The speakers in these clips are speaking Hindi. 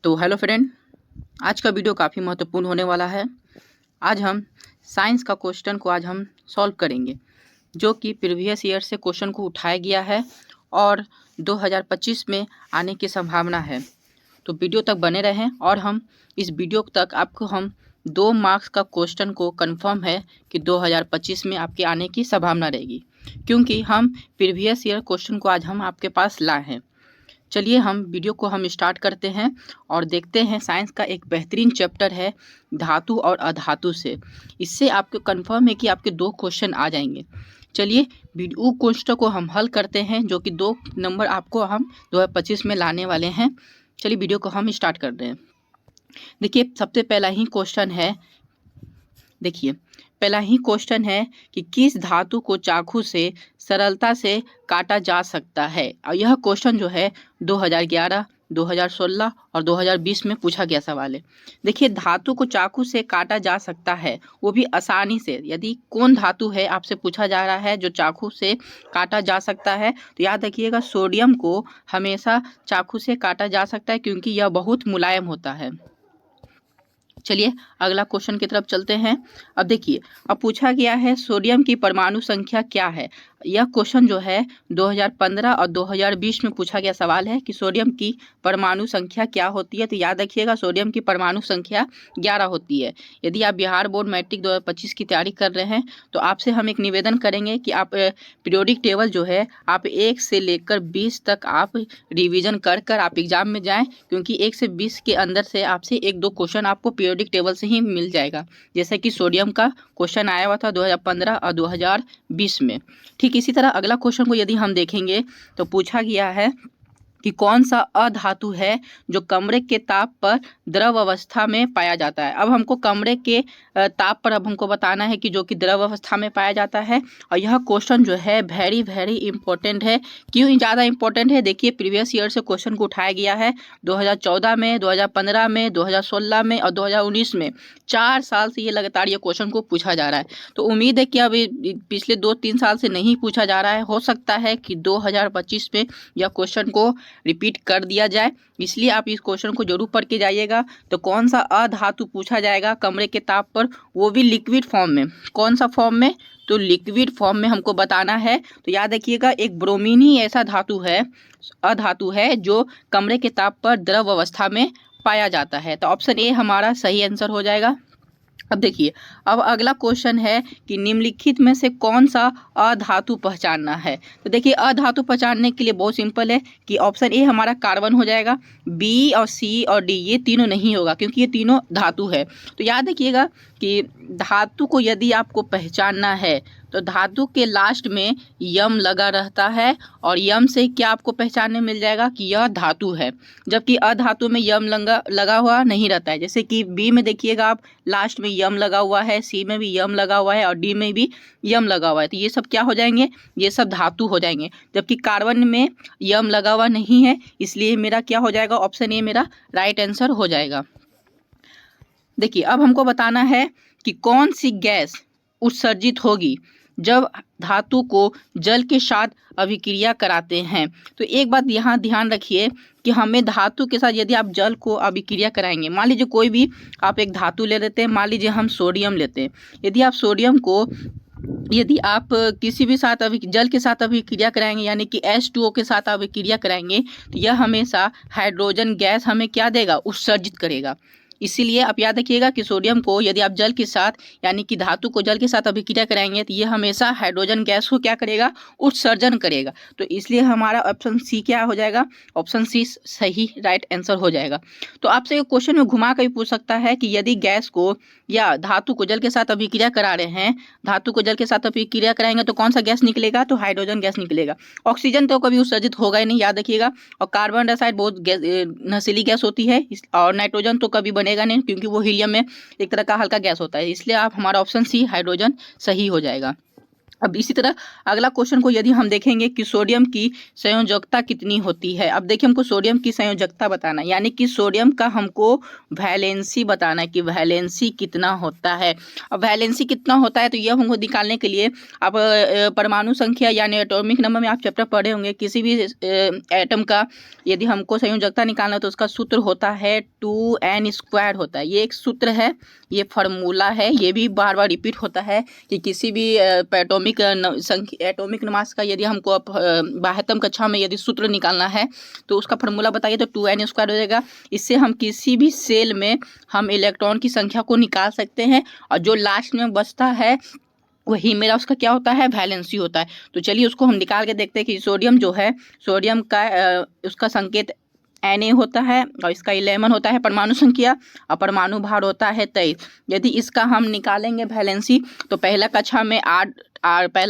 तो हेलो फ्रेंड, आज का वीडियो काफ़ी महत्वपूर्ण होने वाला है। आज हम साइंस का क्वेश्चन को हम सॉल्व करेंगे, जो कि प्रीवियस ईयर से क्वेश्चन को उठाया गया है और 2025 में आने की संभावना है। तो वीडियो तक बने रहें और हम इस वीडियो तक आपको हम 2 मार्क्स का क्वेश्चन को कंफर्म है कि 2025 में आपके आने की संभावना रहेगी, क्योंकि हम प्रीवियस ईयर क्वेश्चन को आज हम आपके पास लाए हैं। चलिए हम वीडियो को स्टार्ट करते हैं और देखते हैं। साइंस का एक बेहतरीन चैप्टर है धातु और अधातु से। इससे आपको कंफर्म है कि आपके 2 क्वेश्चन आ जाएंगे। चलिए वीडियो क्वेश्चन को हम हल करते हैं, जो कि 2 नंबर आपको हम 2025 में लाने वाले हैं। चलिए वीडियो को हम स्टार्ट कर रहे हैं। देखिए सबसे पहला ही क्वेश्चन है, देखिए पहला ही क्वेश्चन है कि किस धातु को चाकू से सरलता से काटा जा सकता है। और यह क्वेश्चन जो है 2011, 2016 और 2020 में पूछा गया सवाल है। देखिए धातु को चाकू से काटा जा सकता है, वो भी आसानी से। यदि कौन धातु है आपसे पूछा जा रहा है जो चाकू से काटा जा सकता है, तो याद रखिएगा सोडियम को हमेशा चाकू से काटा जा सकता है, क्योंकि यह बहुत मुलायम होता है। चलिए अगला क्वेश्चन की तरफ चलते हैं। अब देखिए, अब पूछा गया है सोडियम की परमाणु संख्या क्या है। यह क्वेश्चन जो है 2015 और 2020 में पूछा गया सवाल है कि सोडियम की परमाणु संख्या क्या होती है। तो याद रखिएगा सोडियम की परमाणु संख्या 11 होती है। यदि आप बिहार बोर्ड मैट्रिक 2025 की तैयारी कर रहे हैं तो आपसे हम एक निवेदन करेंगे कि आप पीरियोडिक टेबल जो है आप 1 से लेकर 20 तक आप रिवीजन कर कर आप एग्जाम में जाएं, क्योंकि 1 से 20 के अंदर से आपसे 1-2 क्वेश्चन आपको पीरियोडिक टेबल से ही मिल जाएगा। जैसे कि सोडियम का क्वेश्चन आया हुआ था 2015 और 2020 में। ठीक इसी तरह अगला क्वेश्चन को यदि हम देखेंगे तो पूछा गया है कि कौन सा अधातु है जो कमरे के ताप पर द्रव अवस्था में पाया जाता है। अब हमको कमरे के ताप पर अब हमको बताना है कि जो कि द्रव अवस्था में पाया जाता है। और यह क्वेश्चन जो है वेरी वेरी इंपॉर्टेंट है। क्यों ज़्यादा इंपॉर्टेंट है? देखिए प्रीवियस ईयर से क्वेश्चन को उठाया गया है 2014 में, 2015 में, 2016 में और 2019 में। 4 साल से ये लगातार ये क्वेश्चन को पूछा जा रहा है। तो उम्मीद है कि अब पिछले 2-3 साल से नहीं पूछा जा रहा है। हो सकता है कि 2025 में यह क्वेश्चन को रिपीट कर दिया जाए, इसलिए आप इस क्वेश्चन को जरूर पढ़ के जाइएगा। तो कौन सा अधातु पूछा जाएगा कमरे के ताप पर, वो भी लिक्विड फॉर्म में। कौन सा फॉर्म में? तो लिक्विड फॉर्म में हमको बताना है। तो याद रखिएगा एक ब्रोमीन ही ऐसा धातु है, अधातु है, जो कमरे के ताप पर द्रव अवस्था में पाया जाता है। तो ऑप्शन ए हमारा सही आंसर हो जाएगा। अब देखिए, अब अगला क्वेश्चन है कि निम्नलिखित में से कौन सा अधातु पहचानना है। तो देखिए अधातु पहचानने के लिए बहुत सिंपल है कि ऑप्शन ए हमारा कार्बन हो जाएगा, बी और सी और डी ये तीनों नहीं होगा, क्योंकि ये तीनों धातु है। तो याद रखिएगा कि धातु को यदि आपको पहचानना है तो धातु के लास्ट में यम लगा रहता है, और यम से क्या आपको पहचानने मिल जाएगा कि यह धातु है, जबकि अधातु में यम लगा हुआ नहीं रहता है। जैसे कि बी में देखिएगा आप लास्ट में यम लगा हुआ है, सी में भी यम लगा हुआ है और डी में भी यम लगा हुआ है। तो ये सब क्या हो जाएंगे? ये सब धातु हो जाएंगे। जबकि कार्बन में यम लगा हुआ नहीं है, इसलिए मेरा क्या हो जाएगा? ऑप्शन ए मेरा राइट आंसर हो जाएगा। देखिए अब हमको बताना है कि कौन सी गैस उत्सर्जित होगी जब धातु को जल के साथ अभिक्रिया कराते हैं। तो एक बात यहाँ ध्यान रखिए कि हमें धातु के साथ यदि आप जल को अभिक्रिया कराएंगे, मान लीजिए कोई भी आप एक धातु ले लेते हैं, मान लीजिए हम सोडियम लेते हैं। यदि आप सोडियम को यदि आप किसी भी साथ जल के साथ अभिक्रिया कराएंगे, यानी कि H2O के साथ अभिक्रिया कराएंगे, तो यह हमेशा हाइड्रोजन गैस हमें क्या देगा? उत्सर्जित करेगा। इसीलिए आप याद रखिएगा कि सोडियम को यदि आप जल के साथ यानी कि धातु को जल के साथ अभिक्रिया कराएंगे तो ये हमेशा हाइड्रोजन गैस को क्या करेगा? उत्सर्जन करेगा। तो इसलिए हमारा ऑप्शन सी क्या हो जाएगा? ऑप्शन सी सही राइट आंसर हो जाएगा। तो आपसे क्वेश्चन में घुमा कर भी पूछ सकता है कि यदि गैस को या धातु को जल के साथ अभिक्रिया करा रहे हैं, धातु को जल के साथ अभिक्रिया कराएंगे तो कौन सा गैस निकलेगा? तो हाइड्रोजन गैस निकलेगा। ऑक्सीजन तो कभी उत्सर्जित होगा ही नहीं, याद रखिएगा। और कार्बन डाइऑक्साइड बहुत नशीली गैस होती है, और नाइट्रोजन तो कभी बनेगा नहीं, क्योंकि वो हीलियम में एक तरह का हल्का गैस होता है। इसलिए आप हमारा ऑप्शन सी हाइड्रोजन सही हो जाएगा। अब इसी तरह अगला क्वेश्चन को यदि हम देखेंगे कि सोडियम की संयोजकता कितनी होती है। अब देखिए हमको सोडियम की संयोजकता बताना है, यानी कि सोडियम का हमको वैलेंसी बताना है कि वैलेंसी कितना होता है। अब वैलेंसी कितना होता है तो यह हमको निकालने के लिए अब परमाणु संख्या यानी एटॉमिक नंबर में आप चैप्टर पढ़े होंगे। किसी भी एटम का यदि हमको संयोजकता निकालना है तो उसका सूत्र होता है 2n² होता है। ये एक सूत्र है, ये फार्मूला है, ये भी बार बार रिपीट होता है कि किसी भी एटॉमिक मास का यदि हमको बाह्यतम कक्षा में यदि सूत्र निकालना है तो उसका फार्मूला बताइए तो 2n² हो जाएगा। इससे हम किसी भी सेल में हम इलेक्ट्रॉन की संख्या को निकाल सकते हैं और जो लास्ट में बचता है वही मेरा उसका क्या होता है, वैलेंसी होता है। तो चलिए उसको हम निकाल के देखते हैं कि सोडियम जो है, सोडियम का उसका संकेत Na होता है और इसका 11 होता है परमाणु संख्या और परमाणु भार होता है 23। यदि इसका हम निकालेंगे वैलेंसी तो पहला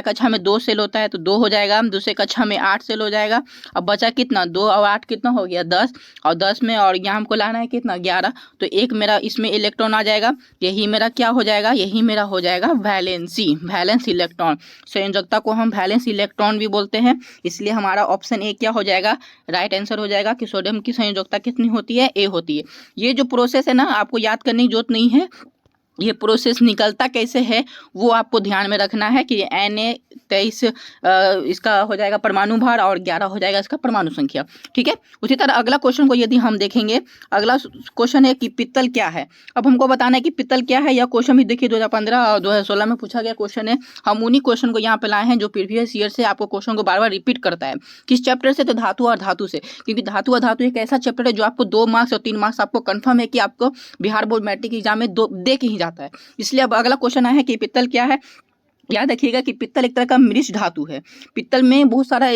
कक्षा में 2 सेल होता है तो 2 हो जाएगा, दूसरे कक्षा में 8 सेल हो जाएगा। अब बचा कितना, 2 और 8 कितना हो गया 10, और 10 में और यहाँ हमको लाना है कितना 11, तो एक मेरा इसमें इलेक्ट्रॉन आ जाएगा। यही मेरा क्या हो जाएगा, यही मेरा हो जाएगा वैलेंसी, वैलेंस इलेक्ट्रॉन। संयोजकता को हम वैलेंस इलेक्ट्रॉन भी बोलते हैं, इसलिए हमारा ऑप्शन ए क्या हो जाएगा, राइट आंसर हो जाएगा कि सोडियम की संयोजकता कितनी होती है, ए होती है। ये जो प्रोसेस है ना आपको याद करने की जरूरत नहीं है, ये प्रोसेस निकलता कैसे है वो आपको ध्यान में रखना है कि Na23 इसका हो जाएगा परमाणु भार और 11 हो जाएगा इसका परमाणु संख्या। ठीक है, उसी तरह अगला क्वेश्चन को यदि हम देखेंगे, अगला क्वेश्चन है कि पित्तल क्या है। अब हमको बताना है कि पित्तल क्या है। यह क्वेश्चन भी देखिए 2015 और 2016 में पूछा गया क्वेश्चन है। हम उन्हीं क्वेश्चन को यहाँ पे लाए हैं जो प्रीवियस ईयर से आपको क्वेश्चन को बार बार रिपीट करता है। किस चैप्टर से, तो धातु और धातु से, क्योंकि धातु और धातु एक ऐसा चैप्टर है जो आपको 2 मार्क्स और 3 मार्क्स आपको कन्फर्म है कि आपको बिहार बोर्ड मैट्रिक एग्जाम में दे के ही जाता है। इसलिए अब अगला क्वेश्चन आया है कि पित्तल क्या है। याद रखिएगा कि पित्तल एक तरह का मिश्र धातु है। पित्तल में बहुत सारा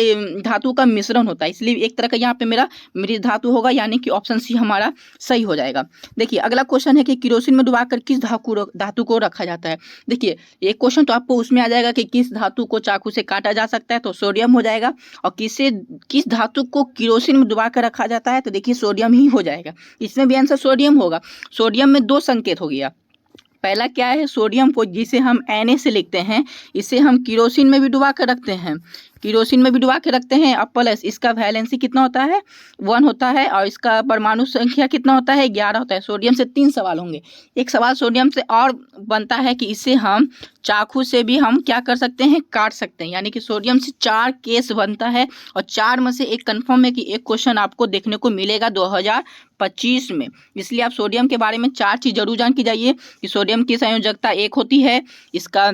धातु का मिश्रण होता है, इसलिए एक तरह का यहाँ पे मेरा मिश्र धातु होगा, यानी कि ऑप्शन सी हमारा सही हो जाएगा। देखिए अगला क्वेश्चन है कि केरोसिन में डुबाकर किस धातु को रखा जाता है। देखिए एक क्वेश्चन तो आपको उसमें आ जाएगा कि किस धातु को चाकू से काटा जा सकता है, तो सोडियम हो जाएगा। और किस धातु को केरोसिन में डुबा कर रखा जाता है, तो देखिए सोडियम ही हो जाएगा। इसमें भी आंसर सोडियम होगा। सोडियम में 2 संकेत हो गया। पहला क्या है, सोडियम को जिसे हम Na से लिखते हैं, इसे हम केरोसिन में भी डुबा कर रखते हैं, केरोसिन में भी डुबा के रखते हैं। अब प्लस इसका वैलेंसी कितना होता है, 1 होता है, और इसका परमाणु संख्या कितना होता है, 11 होता है। सोडियम से 3 सवाल होंगे। एक सवाल सोडियम से और बनता है कि इसे हम चाकू से भी हम क्या कर सकते हैं, काट सकते हैं, यानी कि सोडियम से 4 केस बनता है और 4 में से एक कंफर्म है कि एक क्वेश्चन आपको देखने को मिलेगा 2025 में। इसलिए आप सोडियम के बारे में 4 चीज़ जरूर जान के जाइए कि सोडियम की संयोजकता 1 होती है, इसका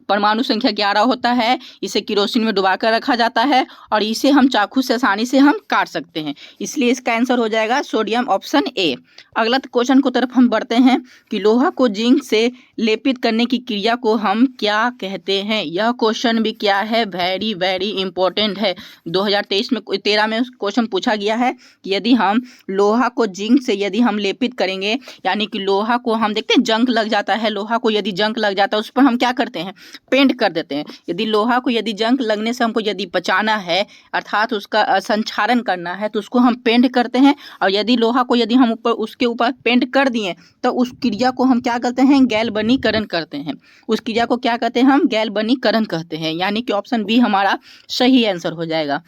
परमाणु संख्या 11 होता है, इसे केरोसिन में डुबाकर रखा जाता है और इसे हम चाकू से आसानी से हम काट सकते हैं। इसलिए इसका आंसर हो जाएगा सोडियम, ऑप्शन ए। अगला क्वेश्चन को तरफ हम बढ़ते हैं कि लोहा को जिंक से लेपित करने की क्रिया को हम क्या कहते हैं। यह क्वेश्चन भी क्या है, वेरी वेरी इंपॉर्टेंट है। 2013 में क्वेश्चन पूछा गया है कि यदि हम लोहा को जिंक से यदि हम लेपित करेंगे, यानी कि लोहा को हम देखते हैं जंग लग जाता है, लोहा को यदि जंग लग जाता है उस पर हम क्या करते हैं, पेंट कर देते हैं। यदि लोहा को यदि जंग लगने से हमको यदि बचाना है, अर्थात उसका संक्षारण करना है, तो उसको हम पेंट करते हैं। और यदि लोहा को यदि हम उसके ऊपर पेंट कर दिए तो उस क्रिया को हम क्या करते हैं, गैल्वनीकरण करते हैं। उस क्रिया को क्या कहते हैं, हम गैल्वनीकरण कहते हैं, यानी कि ऑप्शन बी हमारा सही आंसर हो जाएगा।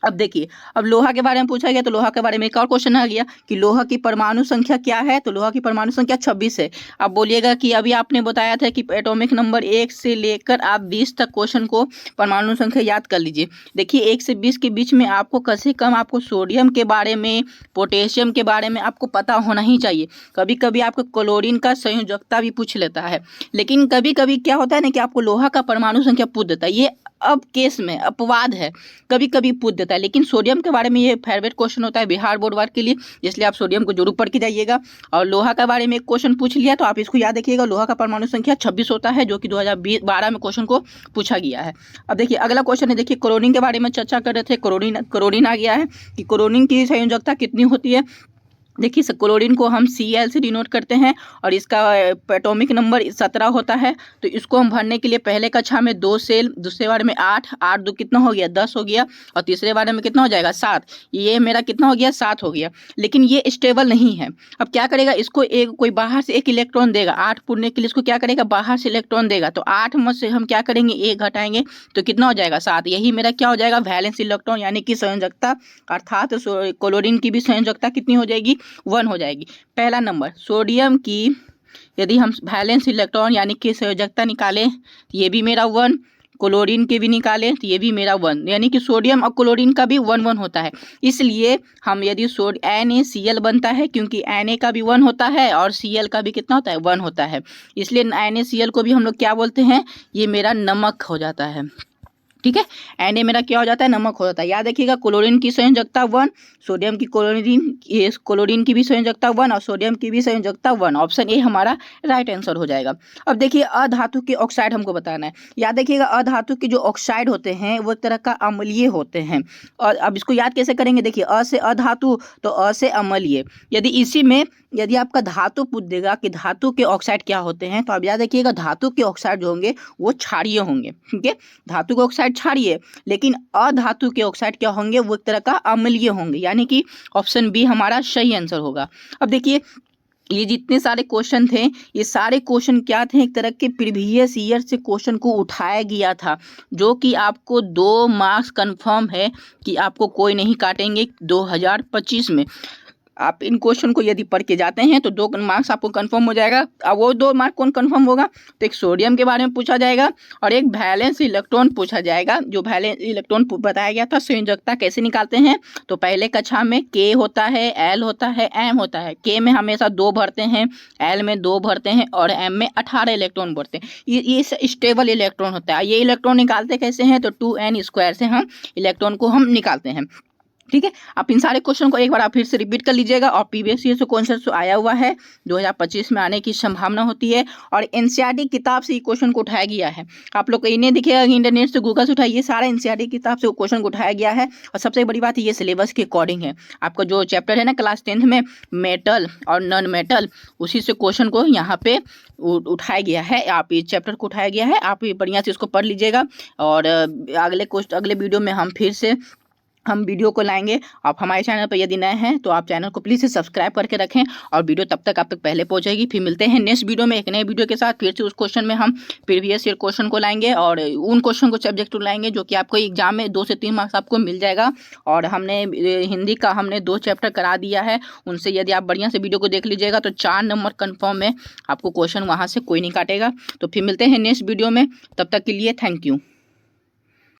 अब देखिए, अब लोहा के बारे में पूछा गया तो लोहा के बारे में एक और क्वेश्चन आ गया कि लोहा की परमाणु संख्या क्या है, तो लोहा की परमाणु संख्या 26 है। अब बोलिएगा कि अभी आपने बताया था कि एटॉमिक नंबर 1 से लेकर आप 20 तक क्वेश्चन को परमाणु संख्या याद कर लीजिए। देखिए 1 से 20 के बीच में आपको कम से कम आपको सोडियम के बारे में, पोटेशियम के बारे में आपको पता होना ही चाहिए। कभी कभी आपको क्लोरीन का संयोजकता भी पूछ लेता है, लेकिन कभी कभी क्या होता है ना कि आपको लोहा का परमाणु संख्या पूछ देता है। ये अब केस में अपवाद है, कभी कभी पूछ देता है, लेकिन सोडियम के बारे में ये फेवरेट क्वेश्चन होता है बिहार बोर्ड वार्ड के लिए, इसलिए आप सोडियम को जरूर पढ़ के जाइएगा। और लोहा के बारे में एक क्वेश्चन पूछ लिया तो आप इसको याद रखिएगा, लोहा का परमाणु संख्या 26 होता है, जो कि 2012 में क्वेश्चन को पूछा गया है। अब देखिए अगला क्वेश्चन है, देखिए क्लोरीन के बारे में चर्चा कर रहे थे, क्लोरीन आ गया है कि क्लोरीन की संयोजकता कितनी होती है। देखिए क्लोरीन को हम Cl से डिनोट करते हैं और इसका एटॉमिक नंबर 17 होता है। तो इसको हम भरने के लिए पहले कक्षा में 2 सेल, दूसरे बार में 8, 8 2 कितना हो गया 10 हो गया, और तीसरे बार में कितना हो जाएगा 7। ये मेरा कितना हो गया 7 हो गया। लेकिन ये स्टेबल नहीं है। अब क्या करेगा, इसको एक कोई बाहर से एक इलेक्ट्रॉन देगा, 8 पुरने के लिए इसको क्या करेगा, बाहर से इलेक्ट्रॉन देगा। तो 8 में से हम क्या करेंगे, 1 घटाएंगे तो कितना हो जाएगा 7। यही मेरा क्या हो जाएगा, वैलेंस इलेक्ट्रॉन यानी कि संयोजकता, अर्थात क्लोरीन की भी संयोजकता कितनी हो जाएगी, 1 हो जाएगी। पहला नंबर सोडियम की यदि हम वैलेंस इलेक्ट्रॉन यानी कि संयोजकता निकालें तो ये भी मेरा 1, क्लोरीन के भी निकालें तो ये भी मेरा 1, यानी कि सोडियम और क्लोरीन का भी 1 1 होता है। इसलिए हम यदि NaCl बनता है, क्योंकि Na का भी 1 होता है और Cl का भी कितना होता है 1 होता है, इसलिए NaCl को भी हम लोग क्या बोलते हैं, ये मेरा नमक हो जाता है। ठीक है, Na मेरा क्या हो जाता है, नमक हो जाता है। याद रखिएगा क्लोरीन की संयोजकता 1, सोडियम की क्लोरीन की भी संयोजकता 1 और सोडियम की भी संयोजकता 1। ऑप्शन ए हमारा राइट आंसर हो जाएगा। अब देखिए अधातु के ऑक्साइड हमको बताना है। याद रखिएगा अधातु के जो ऑक्साइड होते हैं वो एक तरह का अम्लीय होते हैं। और अब इसको याद कैसे करेंगे, देखिए अ से अधातु तो अ से अम्लीय। यदि इसी में यदि आपका धातु पूछ देगा कि धातु के ऑक्साइड क्या होते हैं, तो आप याद रखिएगा धातु के ऑक्साइड जो होंगे वो क्षारीय होंगे। ठीक है, धातु के ऑक्साइड क्षारीय, लेकिन अधातु के ऑक्साइड क्या होंगे, वो एक तरह का अम्लीय होंगे, यानी कि ऑप्शन बी हमारा सही आंसर होगा। अब देखिए ये जितने सारे क्वेश्चन थे, ये सारे क्वेश्चन क्या थे, एक तरह के प्रीवियस ईयर से क्वेश्चन को उठाया गया था, जो कि आपको 2 मार्क्स कंफर्म है कि आपको कोई नहीं काटेंगे 2025 में। आप इन क्वेश्चन को यदि पढ़ के जाते हैं तो 2 मार्क्स आपको कंफर्म हो जाएगा। अब वो 2 मार्क कौन कंफर्म होगा, तो एक सोडियम के बारे में पूछा जाएगा और एक वैलेंस इलेक्ट्रॉन पूछा जाएगा। जो वैलेंस इलेक्ट्रॉन बताया गया था संयोजकता कैसे निकालते हैं, तो पहले कक्षा में K होता है, L होता है, M होता है। K में हमेशा 2 भरते हैं, L में 2 भरते हैं और M में 18 इलेक्ट्रॉन भरते हैं। ये स्टेबल इलेक्ट्रॉन होता है। ये इलेक्ट्रॉन निकालते कैसे हैं, तो 2n² से हम इलेक्ट्रॉन को हम निकालते हैं। ठीक है, आप इन सारे क्वेश्चन को एक बार आप फिर से रिपीट कर लीजिएगा और प्रीवियस ईयर से क्वेश्चन जो आया हुआ है 2025 में आने की संभावना होती है। और एनसीईआरटी किताब से ये क्वेश्चन को उठाया गया है। आप लोग को इन्हें देखिएगा, इंटरनेट से गूगल से उठाइए, सारा एनसीईआरटी किताब से क्वेश्चन को उठाया गया है। और सबसे बड़ी बात ये सिलेबस के अकॉर्डिंग है। आपका जो चैप्टर है ना क्लास 10th में मेटल और नॉन मेटल, उसी से क्वेश्चन को यहाँ पे उठाया गया है। आप इस चैप्टर को उठाया गया है, आप बढ़िया से इसको पढ़ लीजिएगा। और अगले वीडियो में हम फिर से वीडियो को लाएंगे। आप हमारे चैनल पर यदि नए हैं तो आप चैनल को प्लीज़ से सब्सक्राइब करके रखें और वीडियो तब तक आप तक पहले पहुंचेगी। फिर मिलते हैं नेक्स्ट वीडियो में एक नए वीडियो के साथ। फिर से उस क्वेश्चन में हम प्रीवियस ईयर क्वेश्चन को लाएंगे और उन क्वेश्चन को सब्जेक्ट लाएंगे जो कि आपको एग्जाम में 2 से 3 मार्क्स आपको मिल जाएगा। और हमने हिंदी का 2 चैप्टर करा दिया है, उनसे यदि आप बढ़िया से वीडियो को देख लीजिएगा तो 4 नंबर कन्फर्म है, आपको क्वेश्चन वहाँ से कोई नहीं काटेगा। तो फिर मिलते हैं नेक्स्ट वीडियो में, तब तक के लिए थैंक यू।